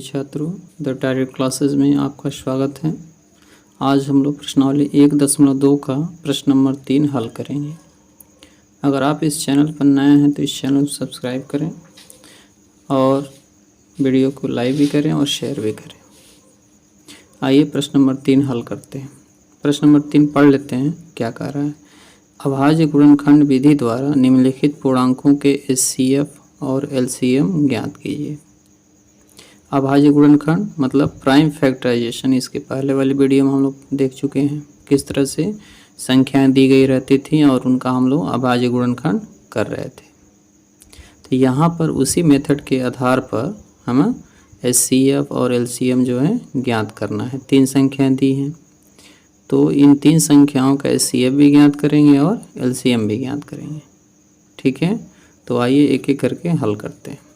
प्रिय छात्रों, the direct classes में आपका स्वागत है। आज हम लोग प्रश्नावली 1.2 का प्रश्न नंबर 3 हल करेंगे। अगर आप इस चैनल पर नए हैं तो इस चैनल को सब्सक्राइब करें और वीडियो को लाइक भी करें और शेयर भी करें। आइए प्रश्न नंबर 3 हल करते हैं। प्रश्न नंबर 3 पढ़ लेते हैं, क्या कह रहा है। अभाज्य गुणनखंड विधि द्वारा निम्नलिखित पूर्णांकों के HCF और LCM ज्ञात कीजिए। अभाज्य गुणनखंड मतलब प्राइम फैक्टराइजेशन, इसके पहले वाली वीडियो में हम लोग देख चुके हैं किस तरह से संख्याएं दी गई रहती थी और उनका हम लोग अभाज्य गुणनखंड कर रहे थे। तो यहाँ पर उसी मेथड के आधार पर हमें HCF और LCM जो है ज्ञात करना है। 3 संख्याएं दी हैं तो इन 3 संख्याओं का HCF भी ज्ञात करेंगे और LCM भी ज्ञात करेंगे। ठीक है, तो आइए एक एक करके हल करते हैं।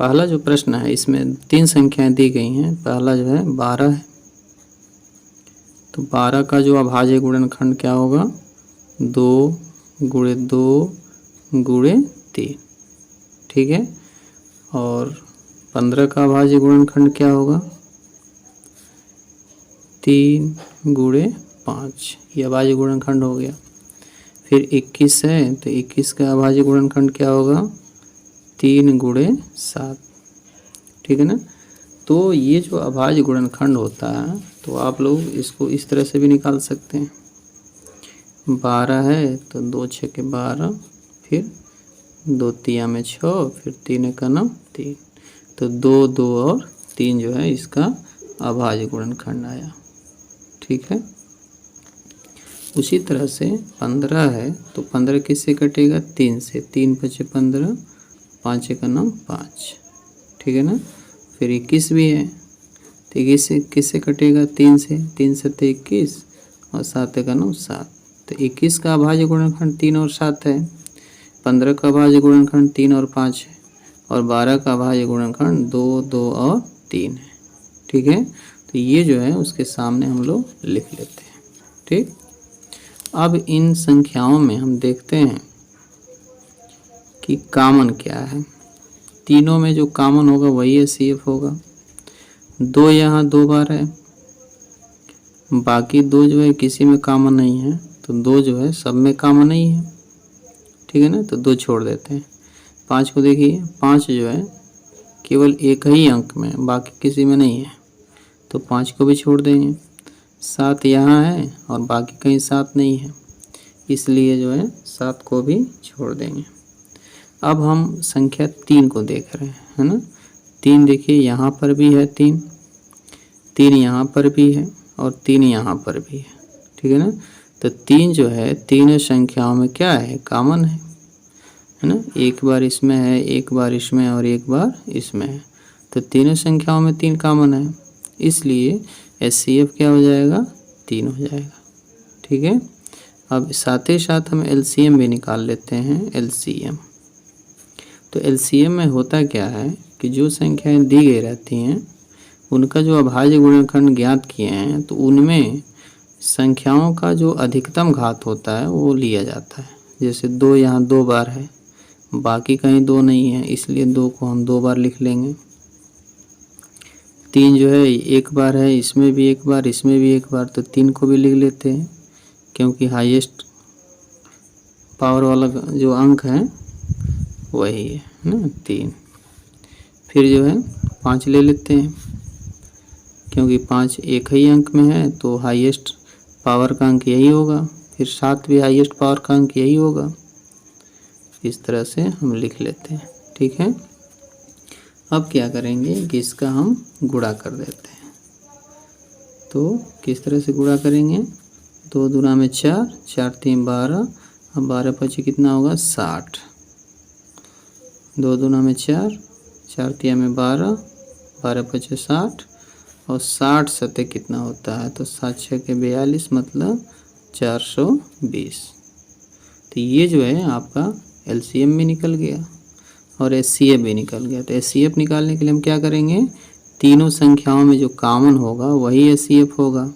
पहला जो प्रश्न है इसमें 3 संख्याएं दी गई हैं। पहला जो है 12 है, तो 12 का जो अभाज्य गुणनखंड क्या होगा, 2 गुणे 2 गुणे 3। ठीक है, और 15 का अभाज्य गुणनखंड क्या होगा, 3 गुणे 5, ये अभाज्य गुणनखंड हो गया। फिर 21 है तो 21 का अभाज्य गुणनखंड क्या होगा, 3 गुणे 7। ठीक है ना। तो ये जो अभाज्य गुणनखंड होता है तो आप लोग इसको इस तरह से भी निकाल सकते हैं। 12 है तो 2 छके 12, फिर 2 तिया में 6, फिर 3 एका 9 3, तो 2 2 और 3 जो है इसका अभाज्य गुणनखंड आया। ठीक है, उसी तरह से 15 है तो 15 किससे कटेगा, 3 से, 3 बचे 15, 5 एका 9 5। ठीक है ना। फिर 21 भी है तो 21 से किससे कटेगा, 3 से, 3 7 21 और 7 एका 9 7। तो 21 का अभाज्य गुणनखंड 3 और 7 है, 15 का अभाज्य गुणनखंड 3 और 5 है, और 12 का अभाज्य गुणनखंड 2 2 और 3 है। ठीक है, तो ये जो है उसके सामने हम लोग लिख लेते हैं। ठीक, अब इन संख्याओं में हम देखते हैं कि कॉमन क्या है। तीनों में जो कॉमन होगा वही HCF होगा। 2 यहाँ 2 बार है, बाकी 2 जो है किसी में कॉमन नहीं है, तो 2 जो है सब में कॉमन नहीं है। ठीक है ना, तो 2 छोड़ देते हैं। 5 को देखिए, 5 जो है केवल एक ही अंक में, बाकी किसी में नहीं है, तो 5 को भी छोड़ देंगे। 7 यहाँ है और बाकी कहीं 7 नहीं है, इसलिए जो है 7 को भी छोड़ देंगे। अब हम संख्या 3 को देख रहे हैं, है ना। 3 देखिए यहाँ पर भी है 3, 3 यहाँ पर भी है और 3 यहाँ पर भी है। ठीक है ना। तो 3 जो है तीनों संख्याओं में क्या है, कॉमन है ना। एक बार इसमें है, एक बार इसमें और एक बार इसमें है, तो तीनों संख्याओं में 3 कॉमन है, इसलिए HCF क्या हो जाएगा, 3 हो जाएगा। ठीक है, अब साथ ही साथ हम LCM भी निकाल लेते हैं। LCM तो LCM में होता क्या है कि जो संख्याएं दी गई रहती हैं उनका जो अभाज्य गुणनखंड ज्ञात किए हैं तो उनमें संख्याओं का जो अधिकतम घात होता है वो लिया जाता है। जैसे 2 यहाँ 2 बार है, बाकी कहीं 2 नहीं है, इसलिए 2 को हम 2 बार लिख लेंगे। 3 जो है एक बार है, इसमें भी एक बार, इसमें भी एक बार, तो 3 को भी लिख लेते हैं क्योंकि हाईएस्ट पावर वाला जो अंक है वही है ना, 3। फिर जो है 5 ले लेते हैं क्योंकि 5 एक ही अंक में है तो हाईएस्ट पावर का अंक यही होगा। फिर 7 भी हाईएस्ट पावर का अंक यही होगा। इस तरह से हम लिख लेते हैं। ठीक है, अब क्या करेंगे कि इसका हम गुणा कर देते हैं। तो किस तरह से गुणा करेंगे, 2 दूना में 4, 4 3 12, अब 12 पचे कितना होगा, 60। 2 दूना में 4, 4 तिया में 12, 12 पचे 60, और 60 सते कितना होता है, तो 7 छके 42, मतलब 420। तो ये जो है आपका LCM भी निकल गया और HCF भी निकल गया। तो HCF निकालने के लिए हम क्या करेंगे, तीनों संख्याओं में जो कॉमन होगा वही HCF होगा,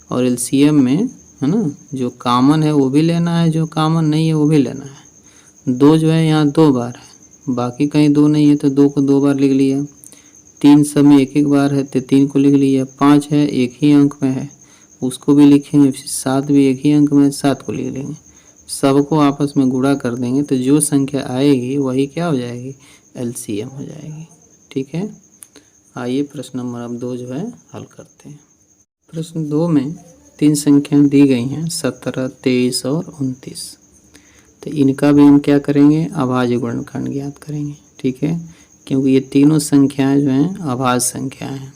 और LCM में है ना जो कॉमन है वो भी लेना है, जो कॉमन नहीं है वो भी लेना है। 2 जो है यहाँ 2 बार है, बाकी कहीं 2 नहीं है तो 2 को 2 बार लिख लिया। 3 सब में एक एक बार है तो 3 को लिख लिया। 5 है एक ही अंक में है, उसको भी लिखेंगे। फिर 7 भी एक ही अंक में है, 7 को लिख लेंगे। सबको आपस में गुणा कर देंगे तो जो संख्या आएगी वही क्या हो जाएगी, एलसीएम हो जाएगी। ठीक है, आइए प्रश्न नंबर अब 2 जो है हल करते हैं। प्रश्न 2 में 3 संख्याएं दी गई हैं 17, 23 और 29। तो इनका भी हम क्या करेंगे, अभाज्य गुणनखंड ज्ञात करेंगे। ठीक है, क्योंकि ये तीनों संख्याएं जो हैं अभाज्य संख्याएं हैं।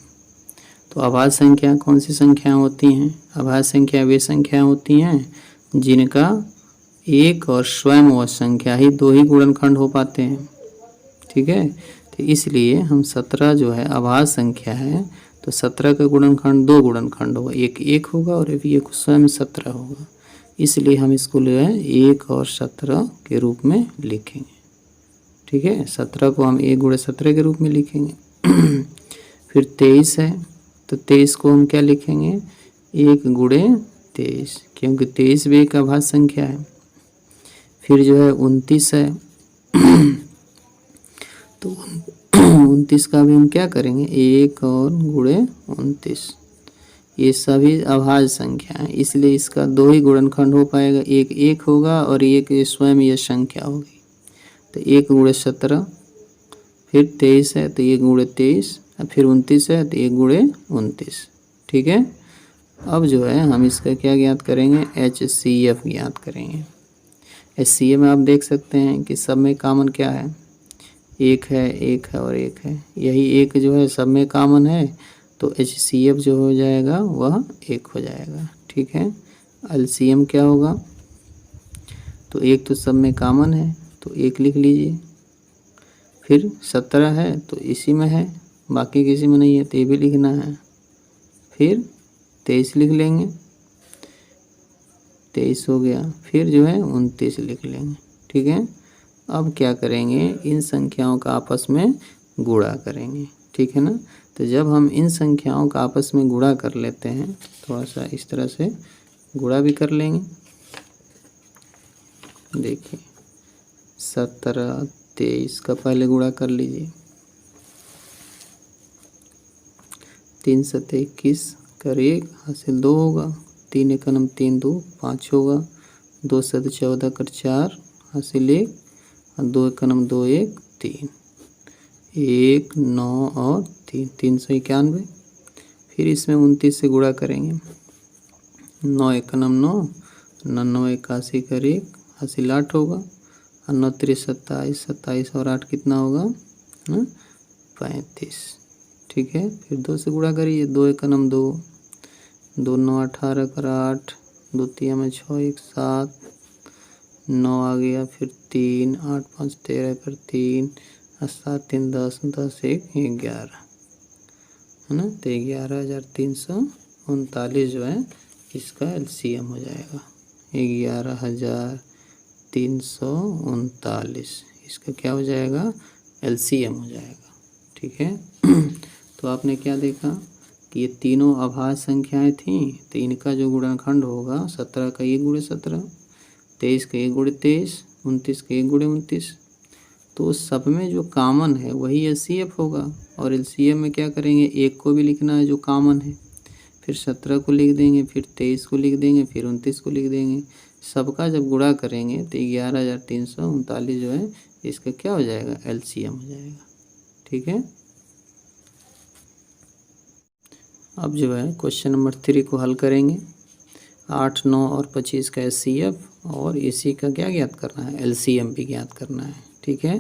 तो अभाज्य संख्या कौन सी संख्याएं होती हैं, अभाज्य संख्या वे संख्याएं होती हैं जिनका एक और स्वयं व संख्या ही 2 ही गुणनखंड हो पाते हैं। ठीक है, तो इसलिए हम 17 जो है अभाज्य संख्या है, तो 17 का गुणनखंड 2 गुणनखंड होगा, एक 1 होगा और एक स्वयं 17 होगा। इसलिए हम इसको जो है 1 और 17 के रूप में लिखेंगे। ठीक है, 17 को हम 1 गुणे 17 के रूप में लिखेंगे। फिर 23 है, तो 23 को हम क्या लिखेंगे, 1 गुणे 23, क्योंकि 23 भी एक अभाज्य संख्या है। फिर जो है 29 है, तो 29 का भी हम क्या करेंगे, 1 और गुणे 29। ये सभी अभाज्य संख्या है, इसलिए इसका 2 ही गुणनखंड हो पाएगा, एक 1 होगा और एक स्वयं यह संख्या होगी। तो 1 गुणे 17, फिर 23 है तो 1 गुणे 23, फिर 29 है तो 1 गुणे 29। ठीक है, अब जो है हम इसका क्या ज्ञात करेंगे, HCF ज्ञात करेंगे। HCF में आप देख सकते हैं कि सब में कॉमन क्या है, 1 है, 1 है और 1 है। यही 1 जो है सब में कॉमन है, तो HCF जो हो जाएगा वह 1 हो जाएगा। ठीक है, LCM क्या होगा, तो 1 तो सब में कॉमन है तो 1 लिख लीजिए। फिर 17 है तो इसी में है, बाकी किसी में नहीं है तो ये भी लिखना है। फिर 23 लिख लेंगे, 23 हो गया। फिर जो है 29 लिख लेंगे। ठीक है, अब क्या करेंगे, इन संख्याओं का आपस में गुणा करेंगे। ठीक है ना, तो जब हम इन संख्याओं का आपस में गुणा कर लेते हैं, थोड़ा सा इस तरह से गुणा भी कर लेंगे। देखिए 17, 23 का पहले गुणा कर लीजिए, 3 7 21 कर 1 हासिल 2 होगा, 3 1 3 2 5 होगा, 2 7 14 कर 4 हासिल 1 और 2 1 2 1 3, 1 9 और 3 391। फिर इसमें 29 से गुणा करेंगे, 9 1 9 99 81 कर 1 हासिल 8 होगा और 9 3 27 27 और 8 कितना होगा, 35। ठीक है, फिर 2 से गुणा करिए, 2 1 2 2 9 18 कर 8, 2 3 में 6 1 7 9 आ गया, फिर 3 8 5 13 कर 3 और 7 3 10 10 1 11 है ना, तो 11,339 जो है इसका LCM हो जाएगा, 11,339 इसका क्या हो जाएगा, LCM हो जाएगा। ठीक है, तो आपने क्या देखा कि ये तीनों अभाज्य संख्याएं थीं, तो इनका जो गुणनखंड होगा 17 का 1 गुणे 17, 23 का 1 गुणे 23, 29 का 1 गुणे 29, तो सब में जो कॉमन है वही LCF होगा। और LCM में क्या करेंगे, 1 को भी लिखना है जो कॉमन है, फिर 17 को लिख देंगे, फिर 23 को लिख देंगे, फिर 29 को लिख देंगे। सबका जब गुणा करेंगे तो 11,339 जो है इसका क्या हो जाएगा, LCM हो जाएगा। ठीक है, अब जो है क्वेश्चन नंबर 3 को हल करेंगे। 8 9 और 25 का HCF और इसी का क्या ज्ञात करना है, LCM भी ज्ञात करना है। ठीक है,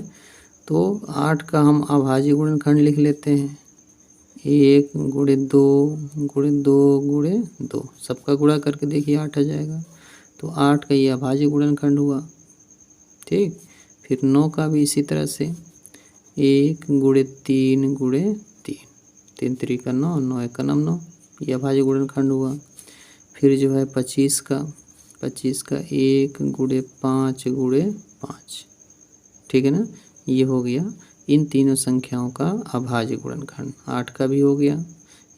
तो 8 का हम अभाज्य गुणनखंड लिख लेते हैं, 1 गुणे 2 गुणे 2 गुणे 2, सबका गुणा करके देखिए 8 आ जाएगा, तो 8 का ये अभाज्य गुणनखंड हुआ। ठीक, फिर 9 का भी इसी तरह से 1 गुणे 3 गुणे 3, 3 3 का 9 9 1 9, ये अभाज्य गुणनखंड हुआ। फिर जो है 25 का 1 गुणे 5 गुणे 5, ठीक है ना, ये हो गया इन तीनों संख्याओं का अभाज्य गुणनखंड। 8 का भी हो गया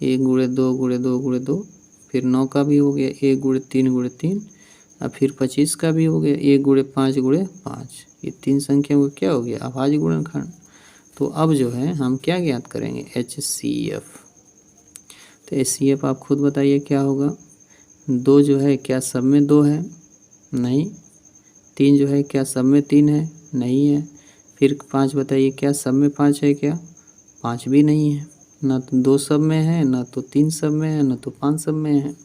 1 गुणे 2 गुणे 2 गुणे 2, फिर 9 का भी हो गया 1 गुणे 3 गुणे 3, और फिर 25 का भी हो गया 1 गुणे 5 गुणे 5। ये तीन संख्याओं का क्या हो गया, अभाज्य गुणनखंड। तो अब जो है हम क्या ज्ञात करेंगे, HCF। तो HCF आप खुद बताइए क्या होगा। 2 जो है क्या सब में 2 है, नहीं। 3 जो है क्या सब में 3 है, नहीं है। फिर 5 बताइए क्या सब में 5 है क्या, 5 भी नहीं है। ना तो 2 सब में है, ना तो 3 सब में है, ना तो 5 सब में है।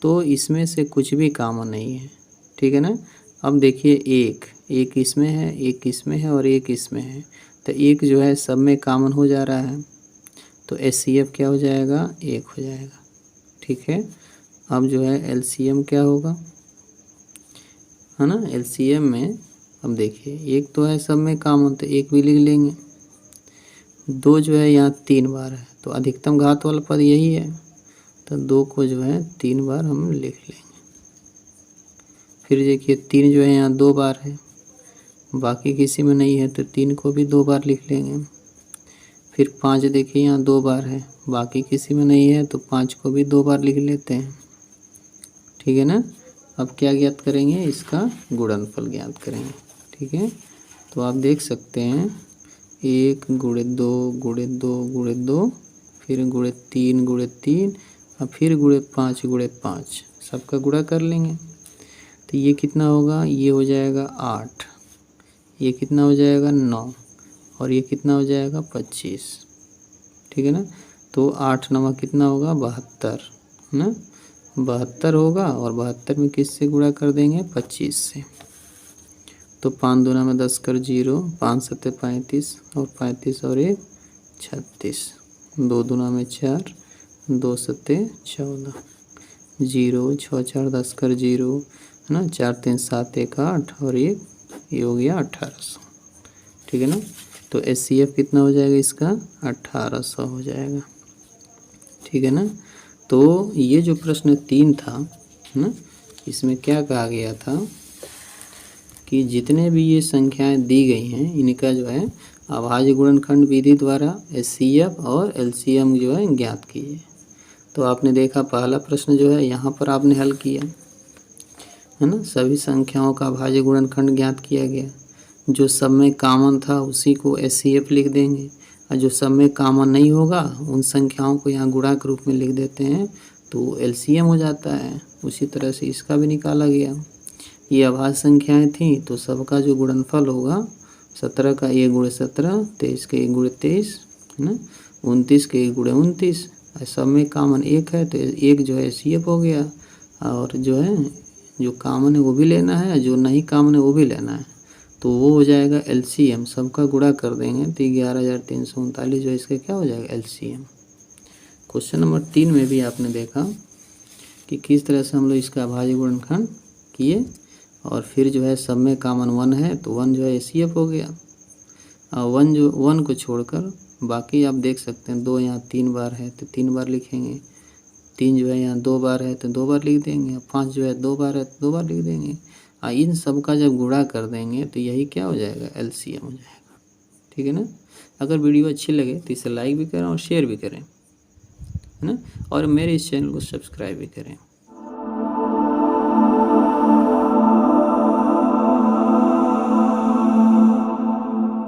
तो इसमें से कुछ भी कॉमन नहीं है, ठीक है ना। अब देखिए एक इसमें है, एक इसमें है और एक इसमें है। तो एक जो है सब में कॉमन हो जा रहा है, तो HCF क्या हो जाएगा, 1 हो जाएगा, ठीक है। अब जो है LCM क्या होगा, है ना। LCM में अब देखिए एक तो है सब में कॉमन, तो 1 भी लिख लेंगे। 2 जो है यहाँ 3 बार है, तो अधिकतम घात वाला पद यही है, तो 2 को जो है 3 बार हम लिख लेंगे। फिर देखिए 3 जो है यहाँ 2 बार है, बाकी किसी में नहीं है, तो 3 को भी 2 बार लिख लेंगे। फिर 5 देखिए यहाँ 2 बार है, बाकी किसी में नहीं है, तो 5 को भी 2 बार लिख लेते हैं, ठीक है ना। अब क्या ज्ञात करेंगे, इसका गुणनफल ज्ञात करेंगे, ठीक है। तो आप देख सकते हैं 1 गुणे 2 गुणे 2 गुणे 2, फिर गुणे 3 गुणे 3 और फिर गुणे 5 गुणे 5, सबका गुणा कर लेंगे। तो ये कितना होगा, ये हो जाएगा 8, ये कितना हो जाएगा 9 और ये कितना हो जाएगा 25, ठीक है ना। तो 8 9 कितना होगा 72, है ना। 72 होगा और 72 में किससे गुणा कर देंगे, 25 से। तो 5 दूना में 10 कर 0, 5 सत्ते 35 और 35 और 1 36, 2 दूना में 4, 2 सत्ते 14, 0 6 4 10 कर 0, है ना। 4 3 7 1 8 और ये हो गया 1800, ठीक है ना। तो HCF कितना हो जाएगा इसका, 1800 हो जाएगा, ठीक है ना। तो ये जो प्रश्न 3 था, है ना, इसमें क्या कहा गया था कि जितने भी ये संख्याएं दी गई हैं इनका जो है अभाज्य गुणनखंड विधि द्वारा HCF और LCM जो है ज्ञात कीजिए। तो आपने देखा पहला प्रश्न जो है यहाँ पर आपने हल किया, है ना। सभी संख्याओं का अभाज्य गुणनखंड ज्ञात किया गया। जो सब में कॉमन था उसी को HCF लिख देंगे, और जो सब में कॉमन नहीं होगा उन संख्याओं को यहाँ गुणा के रूप में लिख देते हैं, तो LCM हो जाता है। उसी तरह से इसका भी निकाला गया। ये अभाज्य संख्याएं थी, तो सबका जो गुणनफल होगा 17 का 1 गुणे 17, 23 के 1 गुणे 23, है ना, 29 के 1 गुणे 29। सब में कॉमन 1 है, तो 1 जो है HCF हो गया, और जो है जो कॉमन है वो भी लेना है, जो नहीं कॉमन है वो भी लेना है, तो वो हो जाएगा LCM। सबका गुणा कर देंगे तो 11,339 जो इसका क्या हो जाएगा, LCM। क्वेश्चन नंबर 3 में भी आपने देखा कि किस तरह से हम लोग इसका अभाज्य गुणनखंड किए, और फिर जो है सब में कॉमन 1 है, तो 1 जो है HCF हो गया। और 1 को छोड़कर बाकी आप देख सकते हैं 2 यहाँ 3 बार है, तो 3 बार लिखेंगे। 3 जो है यहाँ 2 बार है, तो 2 बार लिख देंगे। 5 जो है 2 बार है, तो 2 बार लिख देंगे। इन सब का जब गुणा कर देंगे तो यही क्या हो जाएगा, LCM हो जाएगा, ठीक है ना। अगर वीडियो अच्छी लगे तो इसे लाइक भी करें और शेयर भी करें, है ना, और मेरे इस चैनल को सब्सक्राइब भी करें।